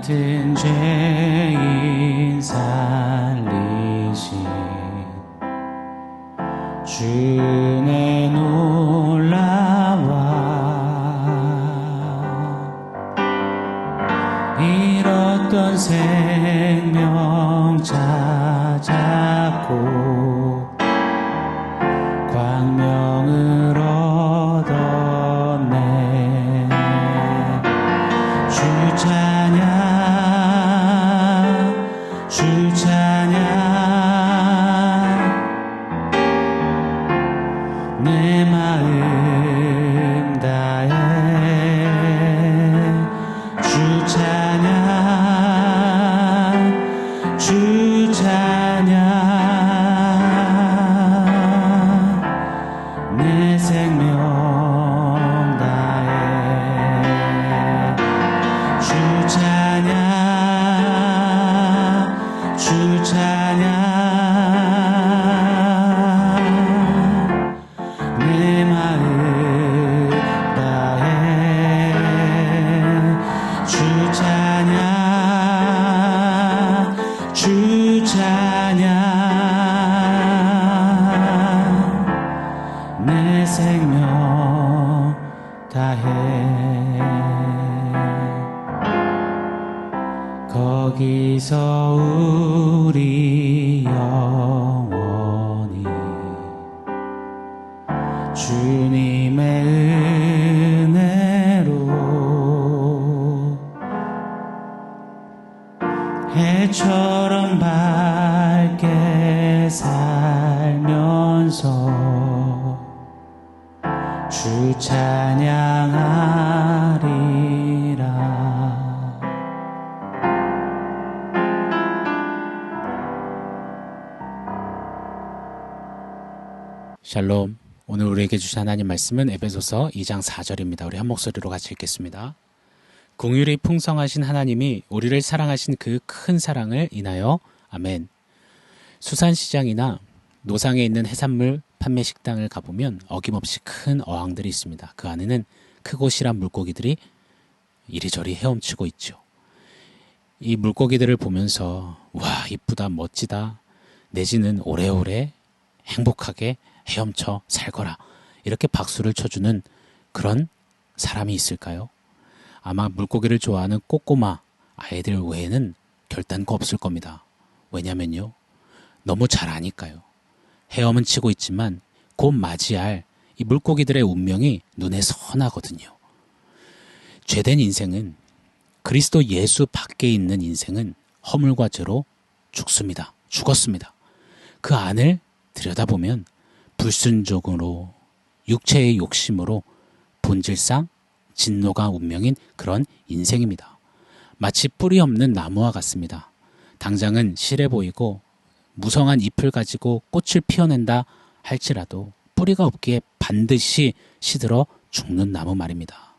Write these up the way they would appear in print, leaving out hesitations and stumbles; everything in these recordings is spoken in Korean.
같은 죄인 살리신 주의 놀라와 잃었던 생명 찾았고 광명을 얻었네. 주 찬양 주 찬양 내 마음 다해 주 찬양 주 찬양 내 생명 다해 주 찬양 주 찬양 내 마음 다해 주 찬양 주 찬양 내 생명 다해. 거기서 우리 영원히 주님의 은혜로 해처럼 밝게 살면서 주 찬양하리라. 샬롬. 오늘 우리에게 주신 하나님 말씀은 에베소서 2장 4절입니다. 우리 한 목소리로 같이 읽겠습니다. 긍휼이 풍성하신 하나님이 우리를 사랑하신 그 큰 사랑을 인하여 아멘. 수산시장이나 노상에 있는 해산물 판매 식당을 가보면 어김없이 큰 어항들이 있습니다. 그 안에는 크고 실한 물고기들이 이리저리 헤엄치고 있죠. 이 물고기들을 보면서 와 이쁘다 멋지다 내지는 오래오래 행복하게 헤엄쳐 살거라 이렇게 박수를 쳐주는 그런 사람이 있을까요? 아마 물고기를 좋아하는 꼬꼬마 아이들 외에는 결단코 없을 겁니다. 왜냐면요 너무 잘 아니까요. 헤엄은 치고 있지만 곧 맞이할 이 물고기들의 운명이 눈에 선하거든요. 죄된 인생은 그리스도 예수 밖에 있는 인생은 허물과 죄로 죽었습니다. 그 안을 들여다보면 불순종으로 육체의 욕심으로 본질상 진노가 운명인 그런 인생입니다. 마치 뿌리 없는 나무와 같습니다. 당장은 실해 보이고 무성한 잎을 가지고 꽃을 피워낸다 할지라도 뿌리가 없기에 반드시 시들어 죽는 나무 말입니다.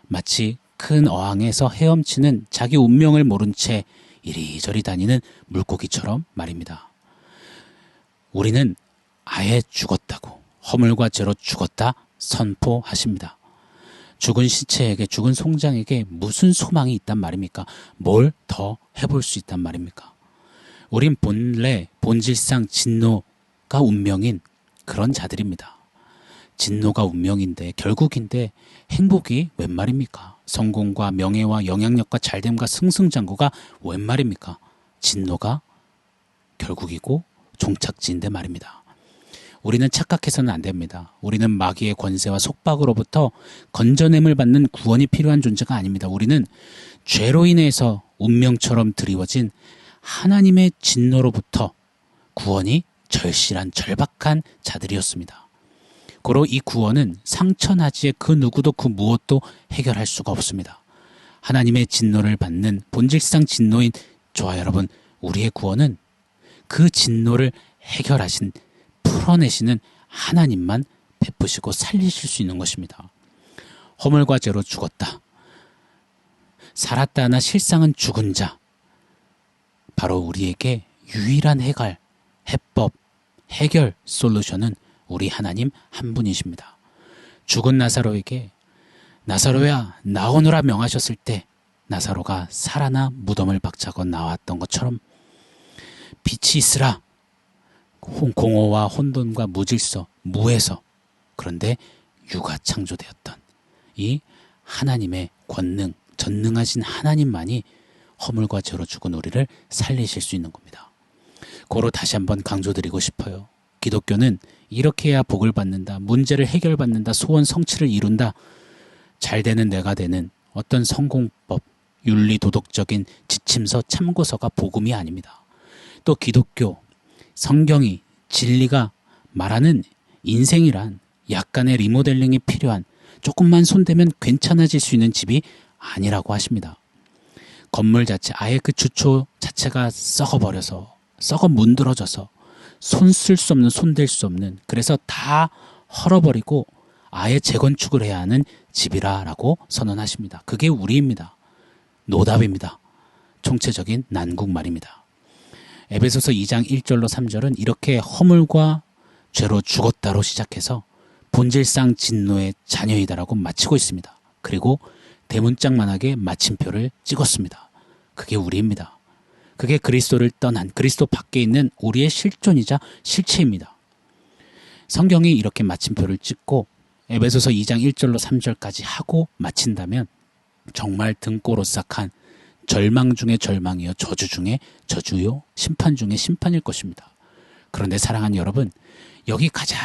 마치 큰 어항에서 헤엄치는 자기 운명을 모른 채 이리저리 다니는 물고기처럼 말입니다. 우리는 아예 죽었다고 허물과 죄로 죽었다 선포하십니다. 죽은 시체에게 죽은 송장에게 무슨 소망이 있단 말입니까? 뭘 더 해볼 수 있단 말입니까? 우린 본래 본질상 진노가 운명인 그런 자들입니다. 진노가 운명인데 결국인데 행복이 웬 말입니까? 성공과 명예와 영향력과 잘됨과 승승장구가 웬 말입니까? 진노가 결국이고 종착지인데 말입니다. 우리는 착각해서는 안 됩니다. 우리는 마귀의 권세와 속박으로부터 건져냄을 받는 구원이 필요한 존재가 아닙니다. 우리는 죄로 인해서 운명처럼 드리워진 하나님의 진노로부터 구원이 절실한 절박한 자들이었습니다. 고로 이 구원은 상처나지의 그 누구도 그 무엇도 해결할 수가 없습니다. 하나님의 진노를 받는 본질상 진노인 저와 여러분, 우리의 구원은 그 진노를 해결하신 풀어내시는 하나님만 베푸시고 살리실 수 있는 것입니다. 허물과 죄로 죽었다. 살았다 하나 실상은 죽은 자. 바로 우리에게 유일한 해법, 해결 솔루션은 우리 하나님 한 분이십니다. 죽은 나사로에게 나사로야 나오너라 명하셨을 때 나사로가 살아나 무덤을 박차고 나왔던 것처럼 빛이 있으라. 공허와 혼돈과 무질서, 무에서, 그런데 유가 창조되었던 이 하나님의 권능, 전능하신 하나님만이 허물과 죄로 죽은 우리를 살리실 수 있는 겁니다. 고로 다시 한번 강조드리고 싶어요. 기독교는 이렇게 해야 복을 받는다, 문제를 해결받는다, 소원 성취를 이룬다, 잘 되는 내가 되는 어떤 성공법, 윤리 도덕적인 지침서, 참고서가 복음이 아닙니다. 또 기독교, 성경이, 진리가 말하는 인생이란 약간의 리모델링이 필요한, 조금만 손대면 괜찮아질 수 있는 집이 아니라고 하십니다. 건물 자체, 아예 그 주초 자체가 썩어버려서, 썩어 문드러져서 손 쓸 수 없는, 손댈 수 없는, 그래서 다 헐어버리고 아예 재건축을 해야 하는 집이라고 선언하십니다. 그게 우리입니다. 노답입니다. 총체적인 난국말입니다. 에베소서 2장 1절로 3절은 이렇게 허물과 죄로 죽었다로 시작해서 본질상 진노의 자녀이다라고 마치고 있습니다. 그리고 대문짝만하게 마침표를 찍었습니다. 그게 우리입니다. 그게 그리스도를 떠난, 그리스도 밖에 있는 우리의 실존이자 실체입니다. 성경이 이렇게 마침표를 찍고 에베소서 2장 1절로 3절까지 하고 마친다면 정말 등골오싹한 절망 중에 절망이요, 저주 중에 저주요, 심판 중에 심판일 것입니다. 그런데 사랑하는 여러분, 여기 가장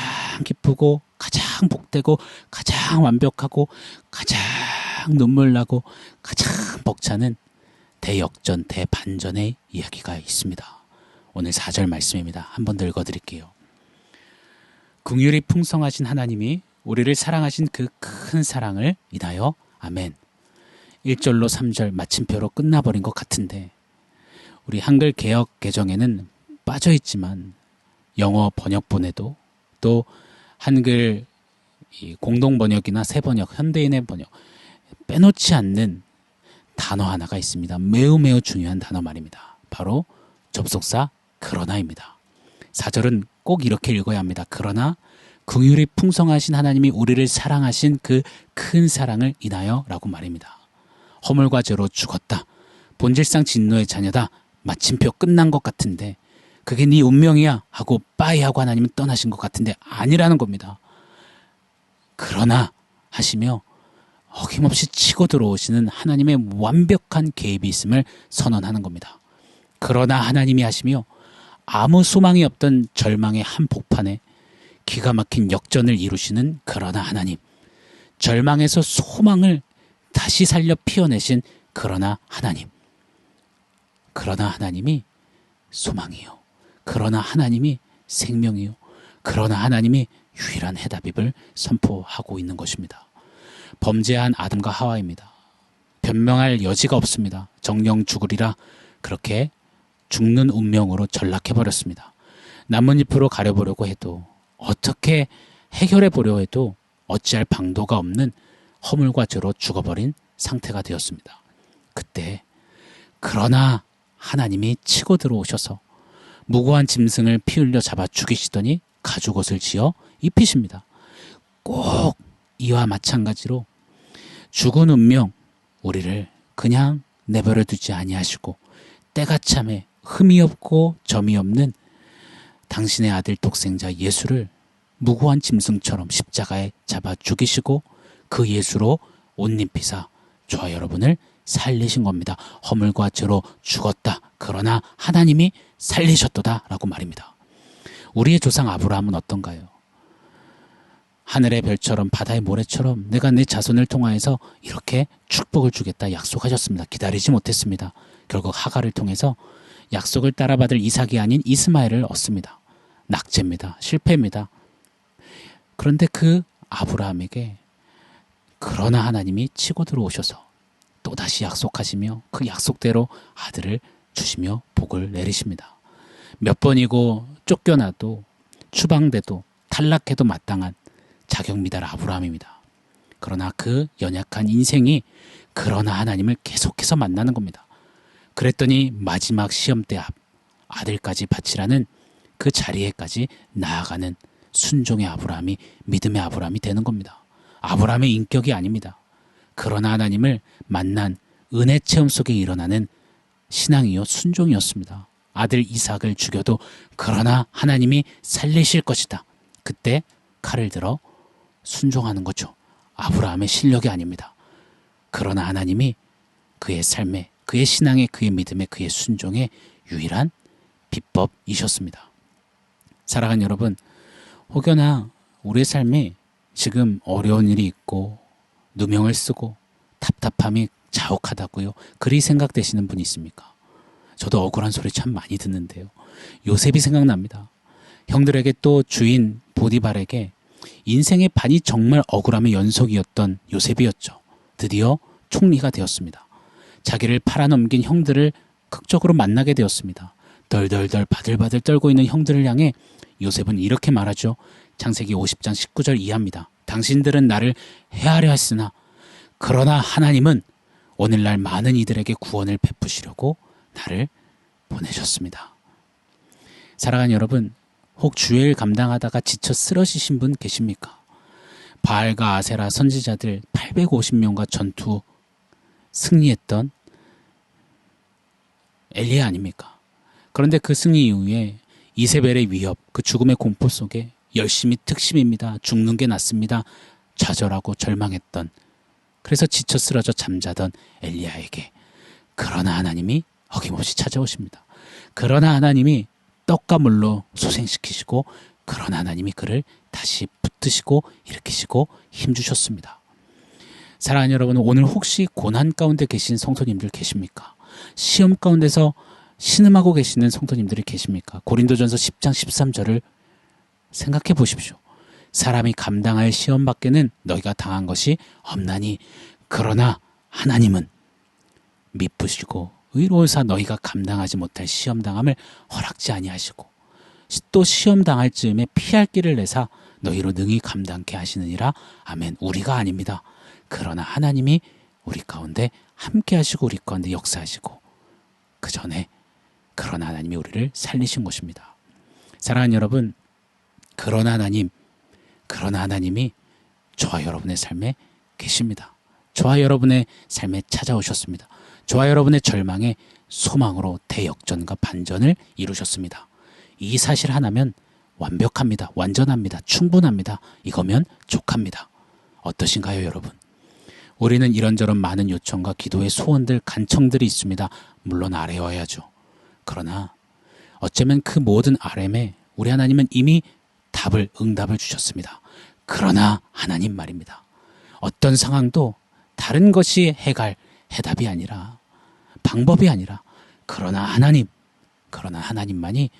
기쁘고 가장 복되고 가장 완벽하고 가장 눈물 나고 가장 벅차는 대역전, 대반전의 이야기가 있습니다. 오늘 4절 말씀입니다. 한번 더 읽어드릴게요. 긍휼이 풍성하신 하나님이 우리를 사랑하신 그 큰 사랑을 인하여 아멘. 1절로 3절 마침표로 끝나버린 것 같은데 우리 한글 개역 개정에는 빠져있지만 영어 번역본에도 또 한글 공동 번역이나 새 번역, 현대인의 번역 빼놓지 않는 단어 하나가 있습니다. 매우 매우 중요한 단어 말입니다. 바로 접속사 그러나입니다. 4절은 꼭 이렇게 읽어야 합니다. 그러나 긍휼이 풍성하신 하나님이 우리를 사랑하신 그 큰 사랑을 인하여 라고 말입니다. 허물과 죄로 죽었다. 본질상 진노의 자녀다. 마침표 끝난 것 같은데 그게 네 운명이야 하고 빠이 하고 하나님은 떠나신 것 같은데 아니라는 겁니다. 그러나 하시며 어김없이 치고 들어오시는 하나님의 완벽한 개입이 있음을 선언하는 겁니다. 그러나 하나님이 하시며 아무 소망이 없던 절망의 한복판에 기가 막힌 역전을 이루시는 그러나 하나님, 절망에서 소망을 다시 살려 피워내신 그러나 하나님, 그러나 하나님이 소망이요, 그러나 하나님이 생명이요, 그러나 하나님이 유일한 해답임을 선포하고 있는 것입니다. 범죄한 아담과 하와입니다. 변명할 여지가 없습니다. 정령 죽으리라 그렇게 죽는 운명으로 전락해버렸습니다. 나뭇잎으로 가려보려고 해도 어떻게 해결해보려 해도 어찌할 방도가 없는 허물과 죄로 죽어버린 상태가 되었습니다. 그때 그러나 하나님이 치고 들어오셔서 무고한 짐승을 피 흘려 잡아 죽이시더니 가죽옷을 지어 입히십니다. 꼭 이와 마찬가지로 죽은 운명 우리를 그냥 내버려 두지 아니하시고 때가 참에 흠이 없고 점이 없는 당신의 아들 독생자 예수를 무고한 짐승처럼 십자가에 잡아 죽이시고 그 예수로 옷 입히사 저와 여러분을 살리신 겁니다. 허물과 죄로 죽었다. 그러나 하나님이 살리셨도다 라고 말입니다. 우리의 조상 아브라함은 어떤가요? 하늘의 별처럼 바다의 모래처럼 내가 내 자손을 통하여서 이렇게 축복을 주겠다 약속하셨습니다. 기다리지 못했습니다. 결국 하갈을 통해서 약속을 따라받을 이삭이 아닌 이스마엘을 얻습니다. 낙제입니다. 실패입니다. 그런데 그 아브라함에게 그러나 하나님이 치고 들어오셔서 또다시 약속하시며 그 약속대로 아들을 주시며 복을 내리십니다. 몇 번이고 쫓겨나도 추방돼도 탈락해도 마땅한 자격미달 아브라함입니다. 그러나 그 연약한 인생이 그러나 하나님을 계속해서 만나는 겁니다. 그랬더니 마지막 시험대 앞 아들까지 바치라는 그 자리에까지 나아가는 순종의 아브라함이 믿음의 아브라함이 되는 겁니다. 아브라함의 인격이 아닙니다. 그러나 하나님을 만난 은혜 체험 속에 일어나는 신앙이요 순종이었습니다. 아들 이삭을 죽여도 그러나 하나님이 살리실 것이다. 그때 칼을 들어 순종하는 거죠. 아브라함의 실력이 아닙니다. 그러나 하나님이 그의 삶에, 그의 신앙에, 그의 믿음에, 그의 순종에 유일한 비법이셨습니다. 사랑하는 여러분, 혹여나 우리의 삶에 지금 어려운 일이 있고 누명을 쓰고 답답함이 자욱하다고요, 그리 생각되시는 분이 있습니까? 저도 억울한 소리 참 많이 듣는데요. 요셉이 생각납니다. 형들에게 또 주인 보디발에게 인생의 반이 정말 억울함의 연속이었던 요셉이었죠. 드디어 총리가 되었습니다. 자기를 팔아넘긴 형들을 극적으로 만나게 되었습니다. 덜덜덜 바들바들 떨고 있는 형들을 향해 요셉은 이렇게 말하죠. 창세기 50장 19절 이하입니다. 당신들은 나를 해하려 했으나 그러나 하나님은 오늘날 많은 이들에게 구원을 베푸시려고 나를 보내셨습니다. 사랑하는 여러분, 혹 주일 감당하다가 지쳐 쓰러지신 분 계십니까? 바알과 아세라 선지자들 850명과 전투 승리했던 엘리야 아닙니까? 그런데 그 승리 이후에 이세벨의 위협, 그 죽음의 공포 속에 열심히 특심입니다. 죽는 게 낫습니다. 좌절하고 절망했던, 그래서 지쳐 쓰러져 잠자던 엘리야에게 그러나 하나님이 어김없이 찾아오십니다. 그러나 하나님이 떡과 물로 소생시키시고 그러나 하나님이 그를 다시 붙드시고 일으키시고 힘주셨습니다. 사랑하는 여러분, 오늘 혹시 고난 가운데 계신 성도님들 계십니까? 시험 가운데서 신음하고 계시는 성도님들이 계십니까? 고린도전서 10장 13절을 생각해 보십시오. 사람이 감당할 시험 밖에는 너희가 당한 것이 없나니 그러나 하나님은 미쁘시고 의로우사 너희가 감당하지 못할 시험 당함을 허락지 아니하시고 또 시험 당할 즈음에 피할 길을 내사 너희로 능히 감당케 하시느니라. 아멘. 우리가 아닙니다. 그러나 하나님이 우리 가운데 함께 하시고 우리 가운데 역사하시고 그 전에 그러나 하나님이 우리를 살리신 것입니다. 사랑하는 여러분, 그러나 하나님이 저와 여러분의 삶에 계십니다. 저와 여러분의 삶에 찾아오셨습니다. 저와 여러분의 절망에 소망으로 대역전과 반전을 이루셨습니다. 이 사실 하나면 완벽합니다. 완전합니다. 충분합니다. 이거면 족합니다. 어떠신가요, 여러분? 우리는 이런저런 많은 요청과 기도의 소원들, 간청들이 있습니다. 물론 아뢰어야죠. 그러나 어쩌면 그 모든 아뢰에 우리 하나님은 이미 응답을 주셨습니다. 그러나 하나님 말입니다. 어떤 상황도 다른 것이 해답이 아니라, 방법이 아니라 그러나 하나님만이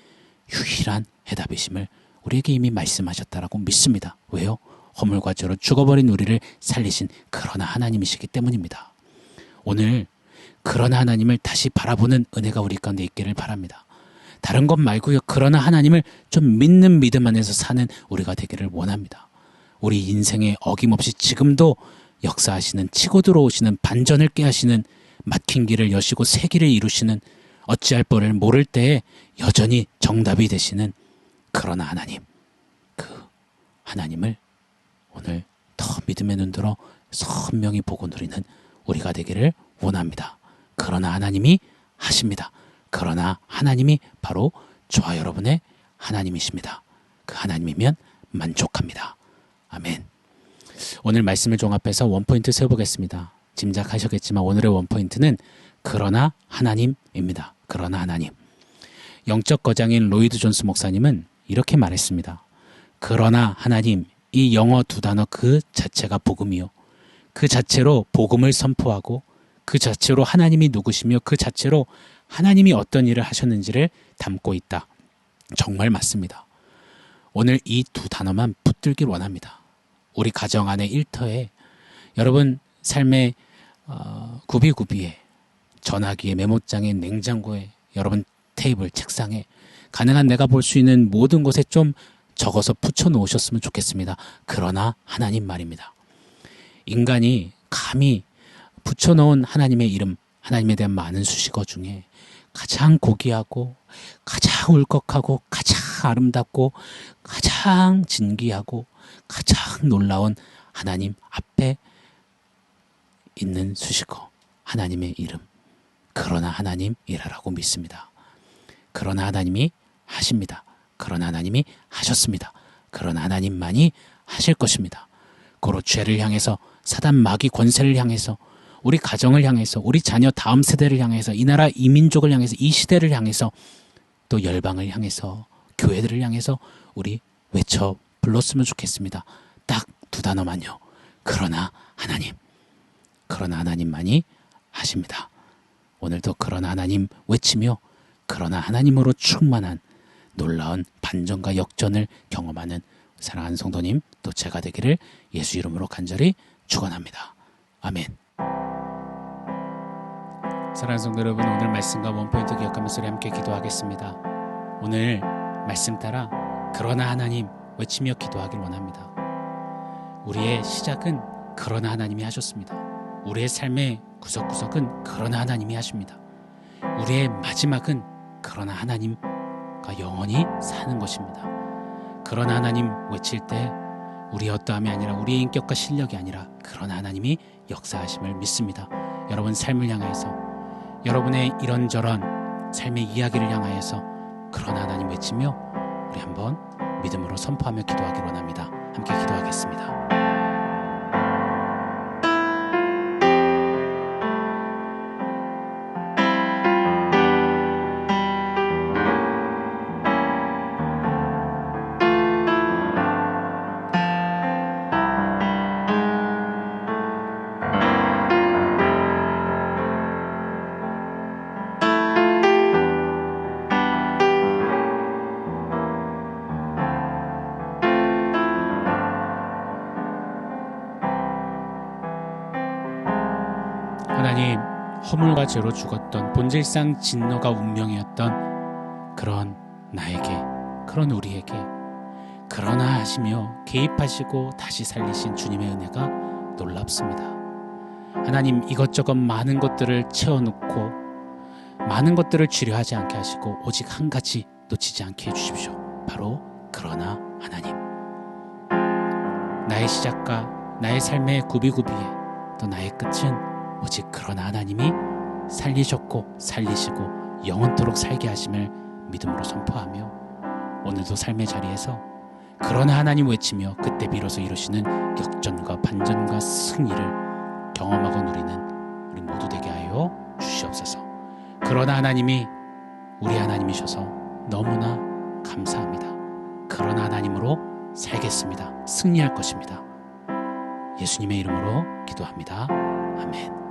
유일한 해답이심을 우리에게 이미 말씀하셨다라고 믿습니다. 왜요? 허물과 죄로 죽어버린 우리를 살리신 그러나 하나님이시기 때문입니다. 오늘 그러나 하나님을 다시 바라보는 은혜가 우리 가운데 있기를 바랍니다. 다른 것 말고요, 그러나 하나님을 좀 믿는 믿음 안에서 사는 우리가 되기를 원합니다. 우리 인생에 어김없이 지금도 역사하시는, 치고 들어오시는, 반전을 깨하시는, 막힌 길을 여시고 새 길을 이루시는, 어찌할 바를 모를 때에 여전히 정답이 되시는 그러나 하나님, 그 하나님을 오늘 더 믿음의 눈들어 선명히 보고 누리는 우리가 되기를 원합니다. 그러나 하나님이 하십니다. 그러나 하나님이 바로 저와 여러분의 하나님이십니다. 그 하나님이면 만족합니다. 아멘. 오늘 말씀을 종합해서 원포인트 세워보겠습니다. 짐작하셨겠지만 오늘의 원포인트는 그러나 하나님입니다. 그러나 하나님. 영적 거장인 로이드 존스 목사님은 이렇게 말했습니다. 그러나 하나님, 이 영어 두 단어 그 자체가 복음이요. 그 자체로 복음을 선포하고 그 자체로 하나님이 누구시며 그 자체로 하나님이 어떤 일을 하셨는지를 담고 있다. 정말 맞습니다. 오늘 이 두 단어만 붙들길 원합니다. 우리 가정 안의 일터에, 여러분 삶의 구비구비에, 전화기에, 메모장에, 냉장고에, 여러분 테이블, 책상에, 가능한 내가 볼 수 있는 모든 곳에 좀 적어서 붙여놓으셨으면 좋겠습니다. 그러나 하나님 말입니다. 인간이 감히 붙여놓은 하나님의 이름, 하나님에 대한 많은 수식어 중에 가장 고귀하고 가장 울컥하고 가장 아름답고 가장 진귀하고 가장 놀라운 하나님 앞에 있는 수식어, 하나님의 이름, 그러나 하나님이라고 믿습니다. 그러나 하나님이 하십니다. 그러나 하나님이 하셨습니다. 그러나 하나님만이 하실 것입니다. 고로 죄를 향해서, 사단 마귀 권세를 향해서, 우리 가정을 향해서, 우리 자녀 다음 세대를 향해서, 이 나라 이 민족을 향해서, 이 시대를 향해서, 또 열방을 향해서, 교회들을 향해서 우리 외쳐 불렀으면 좋겠습니다. 딱 두 단어만요. 그러나 하나님, 그러나 하나님만이 하십니다. 오늘도 그러나 하나님 외치며 그러나 하나님으로 충만한 놀라운 반전과 역전을 경험하는 사랑하는 성도님, 또 제가 되기를 예수 이름으로 간절히 축원합니다. 아멘. 사랑하는 성도 여러분, 오늘 말씀과 원포인트 기억하면서 우리 함께 기도하겠습니다. 오늘 말씀 따라 그러나 하나님 외치며 기도하길 원합니다. 우리의 시작은 그러나 하나님이 하셨습니다. 우리의 삶의 구석구석은 그러나 하나님이 하십니다. 우리의 마지막은 그러나 하나님과 영원히 사는 것입니다. 그러나 하나님 외칠 때 우리의 어떠함이 아니라 우리의 인격과 실력이 아니라 그러나 하나님이 역사하심을 믿습니다. 여러분 삶을 향해서, 여러분의 이런저런 삶의 이야기를 향하여서 그러나 하나님 외치며 우리 한번 믿음으로 선포하며 기도하기 원합니다. 함께 기도하겠습니다. 하나님, 허물과 죄로 죽었던 본질상 진노가 운명이었던 그런 나에게, 그런 우리에게 그러나 하시며 개입하시고 다시 살리신 주님의 은혜가 놀랍습니다. 하나님, 이것저것 많은 것들을 채워놓고 많은 것들을 주려하지 않게 하시고 오직 한 가지 놓치지 않게 해주십시오. 바로 그러나 하나님. 나의 시작과 나의 삶의 구비구비에 또 나의 끝은 오직 그러나 하나님이 살리셨고 살리시고 영원토록 살게 하심을 믿음으로 선포하며 오늘도 삶의 자리에서 그러나 하나님 외치며 그때 비로소 이루시는 역전과 반전과 승리를 경험하고 누리는 우리 모두 되게 하여 주시옵소서. 그러나 하나님이 우리 하나님이셔서 너무나 감사합니다. 그러나 하나님으로 살겠습니다. 승리할 것입니다. 예수님의 이름으로 기도합니다. 아멘.